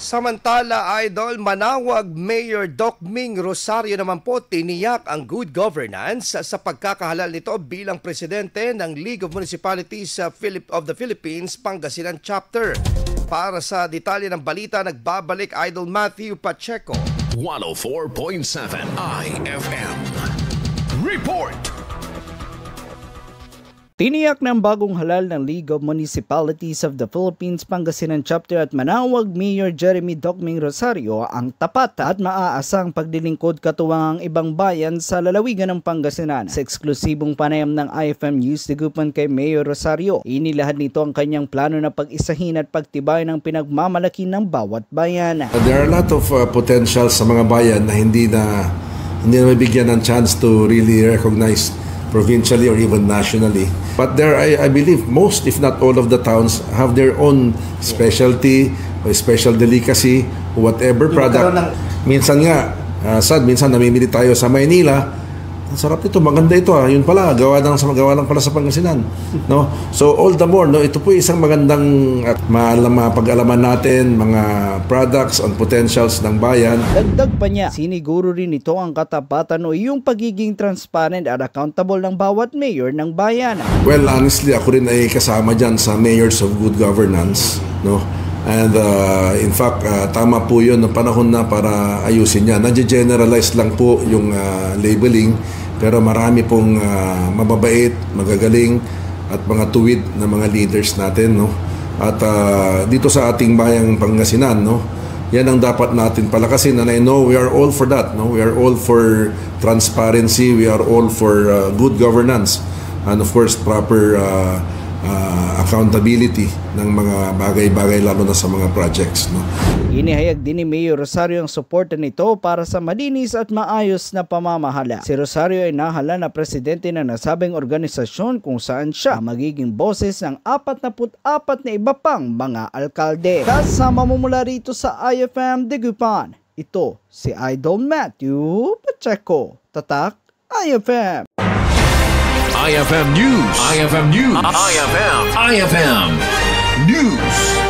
Samantala, Idol, Manaoag Mayor Doc Ming Rosario naman po tiniyak ang good governance sa pagkakahalal nito bilang presidente ng League of Municipalities of the Philippines Pangasinan Chapter. Para sa detalye ng balita, nagbabalik Idol Matthew Pacheco. 104.7 IFM Report. Tiniyak ng bagong halal ng League of Municipalities of the Philippines Pangasinan Chapter at Manaoag Mayor Jeremy Doc Ming Rosario ang tapat at maaasang pagdilingkod katuwang ang ibang bayan sa lalawigan ng Pangasinan. Sa eksklusibong panayam ng IFM News Dagupan kay Mayor Rosario, inilahad nito ang kanyang plano na pag-isahin at pagtibayin ng pinagmamalaki ng bawat bayan. There are a lot of potentials sa mga bayan na hindi na mabigyan ng chance to really recognize provincially or even nationally. But there, I believe most, if not all of the towns have their own specialty, or special delicacy, whatever product. Minsan nga, minsan namimili tayo sa Maynila. Ang sarap nito, maganda ito Yun pala, gawa lang pala sa Pangasinan. No? So all the more, ito po isang magandang at mapag-alaman natin mga products and potentials ng bayan. Dagdag pa niya, siniguro rin ito ang katapatan o yung pagiging transparent at accountable ng bawat mayor ng bayan. Well, honestly, ako rin ay kasama dyan sa Mayors of Good Governance. No? And in fact, tama po yun ng panahon na para ayusin yan. Nadya-generalize lang po yung labeling, pero marami pong mababait, magagaling at mga tuwid na mga leaders natin. No? At dito sa ating bayang Pangasinan, no? Yan ang dapat natin palakasin. And I know we are all for that. No? We are all for transparency. We are all for good governance. And of course, proper accountability ng mga bagay-bagay lalo na sa mga projects. No? Inihayag din ni Mayor Rosario ang suporta nito para sa malinis at maayos na pamamahala. Si Rosario ay nahala na presidente ng nasabing organisasyon kung saan siya magiging boses ng 44 na iba pang mga alkalde. Kasama mo mula rito sa IFM Dagupan, ito si Idol Matthew Pacheco. Tatak IFM. IFM News. IFM News. IFM News.